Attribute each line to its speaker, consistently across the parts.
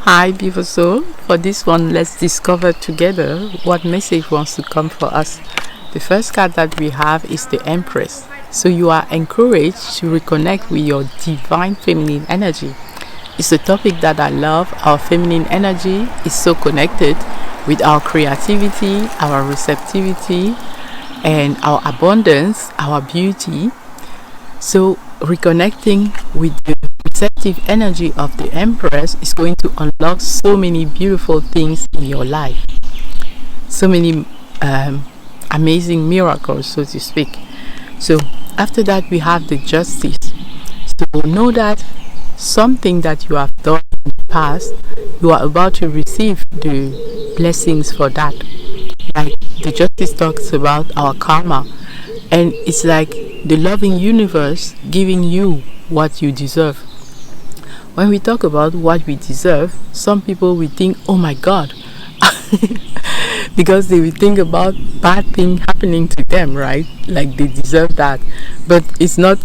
Speaker 1: Hi, beautiful soul. For this one, let's discover together what message wants to come for us. The first card that we have is the Empress. So you are encouraged to reconnect with your divine feminine energy. It's a topic that I love. Our feminine energy is so connected with our creativity, our receptivity, and our abundance, our beauty. So reconnecting with the receptive energy of the Empress is going to unlock so many beautiful things in your life, so many amazing miracles, so to speak. So after that, we have the Justice. So know that something that you have done in the past, you are about to receive the blessings for that. Like the Justice talks about our karma, and it's like the loving universe giving you what you deserve. When we talk about what we deserve, some people will think, oh my god, because they will think about bad thing happening to them, right? Like they deserve that. But it's not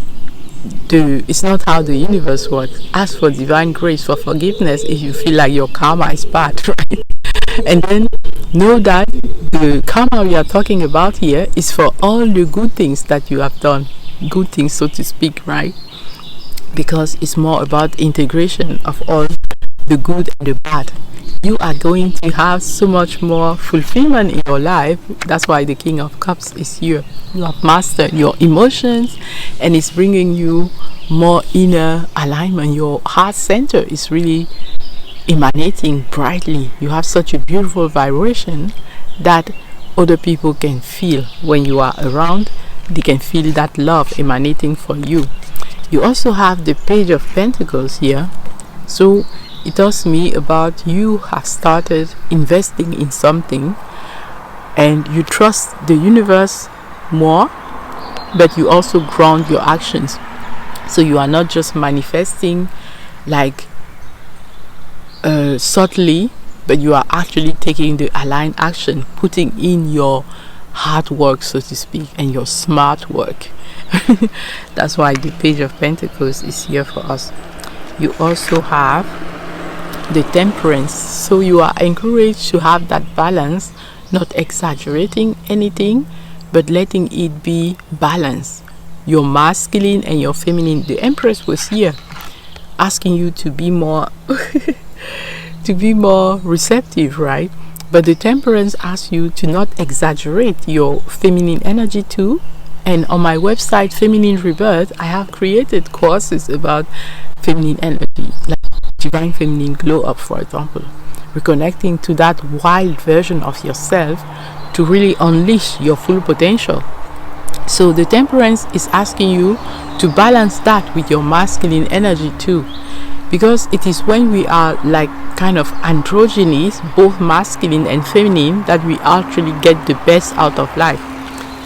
Speaker 1: how the universe works. Ask for divine grace, for forgiveness if you feel like your karma is bad, right? And then know that the karma we are talking about here is for all the good things that you have done, good things, so to speak, right? Because it's more about integration of all the good and the bad. You are going to have so much more fulfillment in your life. That's why the King of Cups is here. You have mastered your emotions, and it's bringing you more inner alignment. Your heart center is really emanating brightly. You have such a beautiful vibration that other people can feel when you are around. They can feel that love emanating from you. You also have the Page of Pentacles here. So it tells me about you have started investing in something and you trust the universe more, but you also ground your actions. So you are not just manifesting like subtly, but you are actually taking the aligned action, putting in your hard work, so to speak, and your smart work. That's why the Page of Pentacles is here for us. You also have the Temperance. So you are encouraged to have that balance, not exaggerating anything, but letting it be balanced. Your masculine and your feminine. The Empress was here asking you to be more to be more receptive, right? But the Temperance asks you to not exaggerate your feminine energy too. And on my website, Feminine Rebirth, I have created courses about feminine energy, like Divine Feminine Glow Up, for example. Reconnecting to that wild version of yourself to really unleash your full potential. So the Temperance is asking you to balance that with your masculine energy too. Because it is when we are like kind of androgynous, both masculine and feminine, that we actually get the best out of life.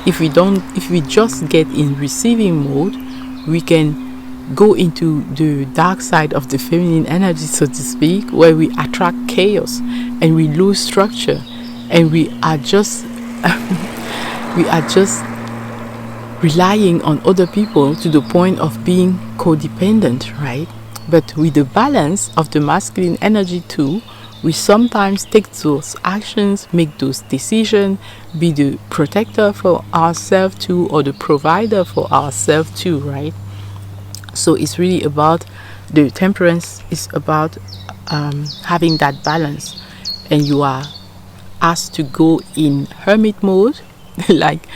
Speaker 1: If we just get in receiving mode, we can go into the dark side of the feminine energy, so to speak, where we attract chaos and we lose structure, and we are just relying on other people to the point of being codependent, right? But with the balance of the masculine energy too, we sometimes take those actions, make those decisions, be the protector for ourselves too, or the provider for ourselves too, right? So it's really about, the Temperance is about having that balance. And you are asked to go in hermit mode, like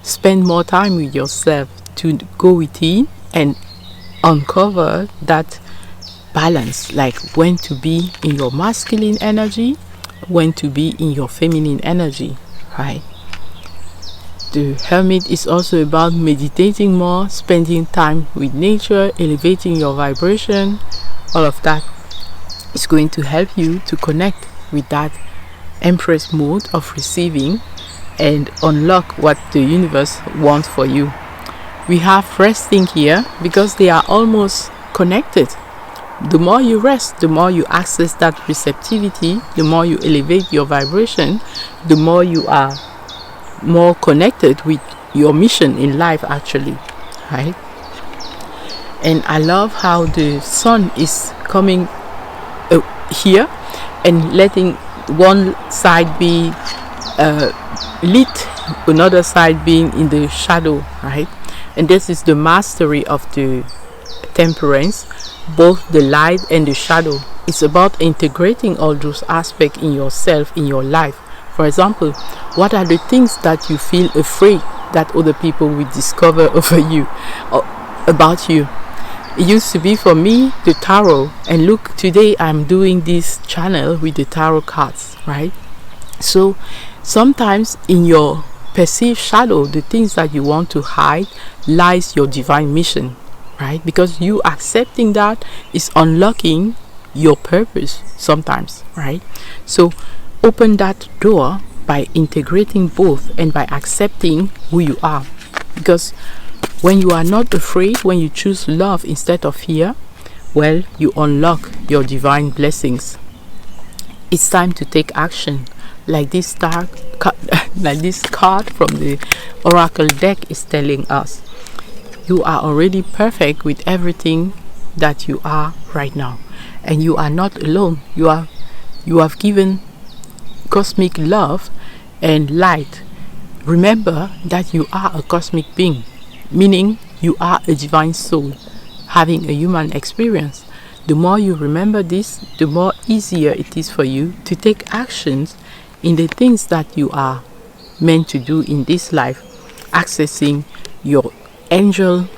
Speaker 1: spend more time with yourself, to go within and uncover that balance, like when to be in your masculine energy, when to be in your feminine energy, right? The Hermit is also about meditating more, spending time with nature, elevating your vibration. All of that is going to help you to connect with that Empress mode of receiving and unlock what the universe wants for you. We have resting here because they are almost connected. The more you rest, the more you access that receptivity, the more you elevate your vibration, the more you are more connected with your mission in life, actually, right? And I love how the sun is coming here and letting one side be lit, another side being in the shadow, right? And this is the mastery of the temperance, both the light and the shadow. It's about integrating all those aspects in yourself, in your life. For example, what are the things that you feel afraid that other people will discover over you or about you? It used to be for me the tarot, and look, today I'm doing this channel with the tarot cards, right? So sometimes in your perceived shadow, the things that you want to hide, lies your divine mission, right? Because you accepting that is unlocking your purpose sometimes, right? So open that door by integrating both and by accepting who you are. Because when you are not afraid, when you choose love instead of fear, well, you unlock your divine blessings. It's time to take action. Like this like this card from the oracle deck is telling us, you are already perfect with everything that you are right now, and you are not alone. You have given cosmic love and light. Remember that you are a cosmic being, meaning you are a divine soul having a human experience. The more you remember this, the more easier it is for you to take actions in the things that you are meant to do in this life, accessing your angel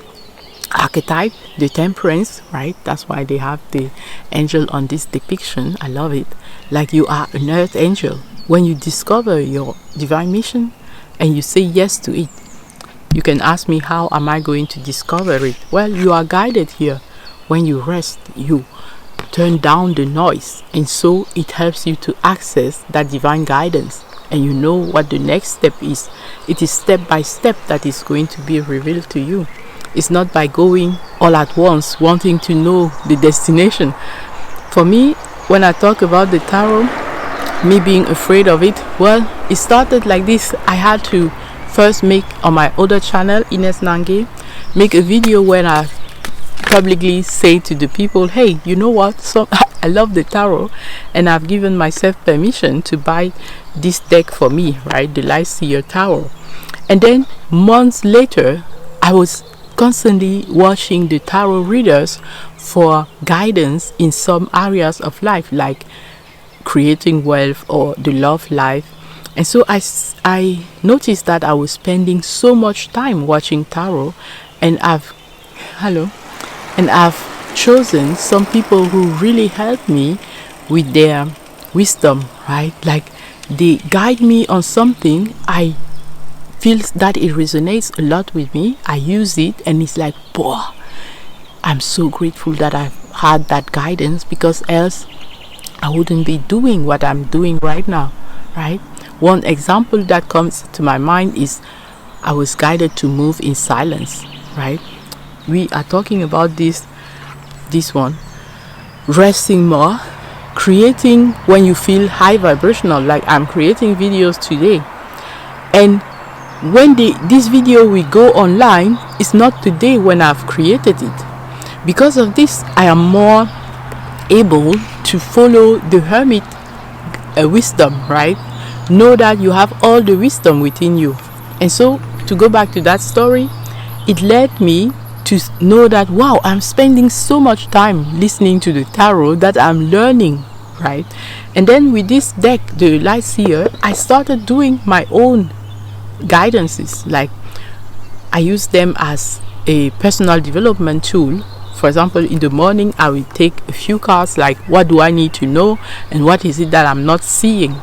Speaker 1: archetype, the temperance, right? That's why they have the angel on this depiction. I love it. Like you are an earth angel. When you discover your divine mission and you say yes to it, you can ask me, how am I going to discover it? Well, you are guided here. When you rest, you turn down the noise, and so it helps you to access that divine guidance, and you know what the next step is. It is step by step that is going to be revealed to you. It's not by going all at once wanting to know the destination. For me, when I talk about the tarot, me being afraid of it, well, it started like this. I had to first make on my other channel, Ines Nange, make a video when I publicly say to the people, hey, you know what, so I love the tarot, and I've given myself permission to buy this deck for me, right, the Light Seer Tarot. And then months later, I was constantly watching the tarot readers for guidance in some areas of life, like creating wealth or the love life. And so I noticed that I was spending so much time watching tarot, and I've chosen some people who really help me with their wisdom, right? Like they guide me on something. I feel that it resonates a lot with me. I use it and it's like, boy, I'm so grateful that I've had that guidance, because else I wouldn't be doing what I'm doing right now, right? One example that comes to my mind is I was guided to move in silence, right? We are talking about this one, resting more, creating when you feel high vibrational, like I'm creating videos today, and when this video will go online, it's not today when I've created it. Because of this, I am more able to follow the hermit wisdom, right? Know that you have all the wisdom within you. And so to go back to that story, it led me to know that, wow, I'm spending so much time listening to the tarot that I'm learning, right? And then with this deck, the Light Seer, I started doing my own guidances. Like I use them as a personal development tool. For example, in the morning I will take a few cards, like what do I need to know and what is it that I'm not seeing.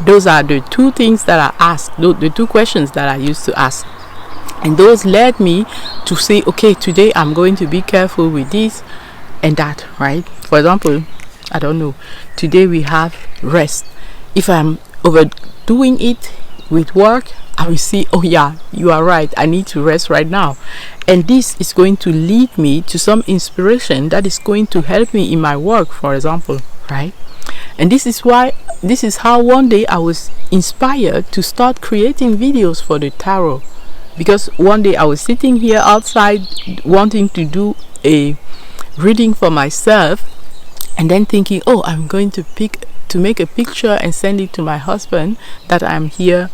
Speaker 1: Those are the two things that I ask, the two questions that I used to ask. And those led me to say, okay, today I'm going to be careful with this and that, right? For example, I don't know, today we have rest. If I'm overdoing it with work, I will see, oh yeah, you are right, I need to rest right now. And this is going to lead me to some inspiration that is going to help me in my work, for example, right? And this is how one day I was inspired to start creating videos for the tarot. Because one day I was sitting here outside wanting to do a reading for myself, and then thinking, oh, I'm going to make a picture and send it to my husband that I'm here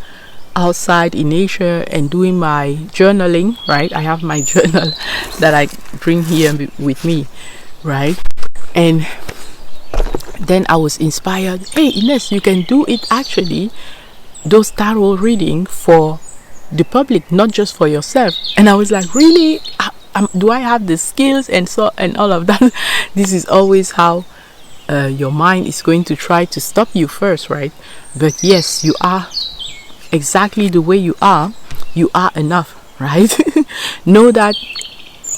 Speaker 1: outside in nature and doing my journaling, right? I have my journal that I bring here with me, right? And then I was inspired, hey Ines, you can do it actually, those tarot reading for the public, not just for yourself. And I was like, really? Do I have the skills and all of that? This is always how your mind is going to try to stop you first, right? But yes, you are exactly the way you are enough, right? Know that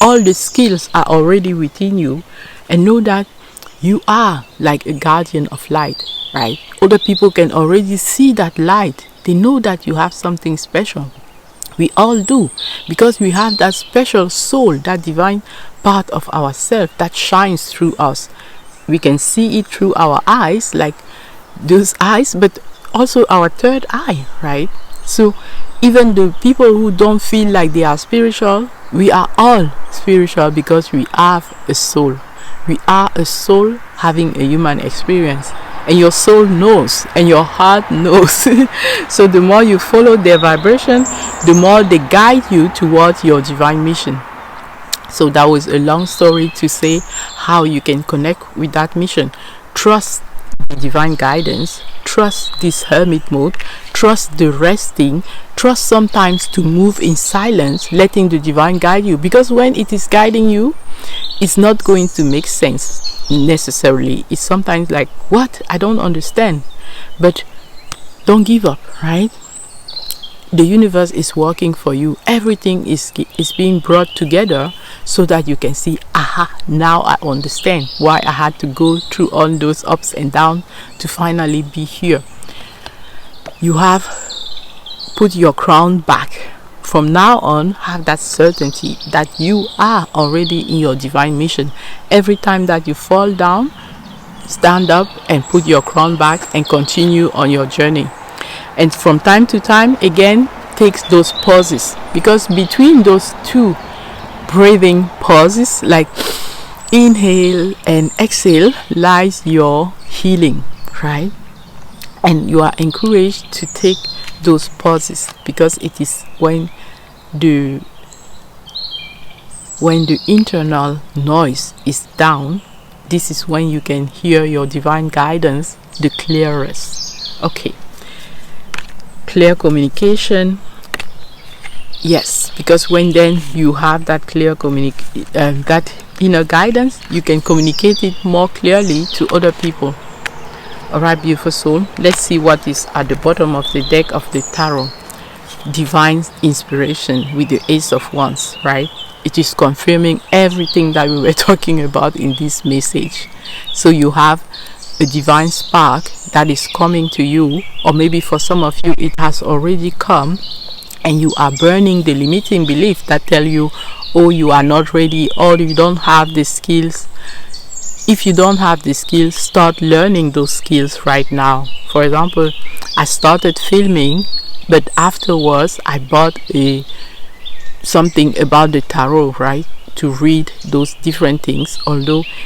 Speaker 1: all the skills are already within you, and know that you are like a guardian of light, right? Other people can already see that light. They know that you have something special. We all do, because we have that special soul, that divine part of ourselves that shines through us. We can see it through our eyes, like those eyes, but also our third eye, right? So even the people who don't feel like they are spiritual, we are all spiritual because we have a soul. We are a soul having a human experience, and your soul knows and your heart knows. So the more you follow their vibration, the more they guide you towards your divine mission. So that was a long story to say how you can connect with that mission. Trust the divine guidance, trust this hermit mode, trust the resting, trust sometimes to move in silence, letting the divine guide you, because when it is guiding you, it's not going to make sense necessarily. It's sometimes like, what? I don't understand. But don't give up, right? The universe is working for you. Everything is being brought together so that you can see, aha, now I understand why I had to go through all those ups and downs to finally be here. You have put your crown back. From now on, have that certainty that you are already in your divine mission. Every time that you fall down, stand up and put your crown back and continue on your journey. And from time to time, again, takes those pauses, because between those two breathing pauses, like inhale and exhale, lies your healing, right? And you are encouraged to take those pauses, because it is when the internal noise is down, this is when you can hear your divine guidance the clearest. Okay. Clear communication, yes, because when then you have that clear that inner guidance, you can communicate it more clearly to other people. All right, beautiful soul, let's see what is at the bottom of the deck of the tarot. Divine inspiration with the Ace of Wands, right? It is confirming everything that we were talking about in this message. So you have a divine spark that is coming to you, or maybe for some of you it has already come, and you are burning the limiting belief that tell you, oh, you are not ready, or you don't have the skills. If you don't have the skills, start learning those skills right now. For example, I started filming, but afterwards I bought something about the tarot, right, to read those different things, although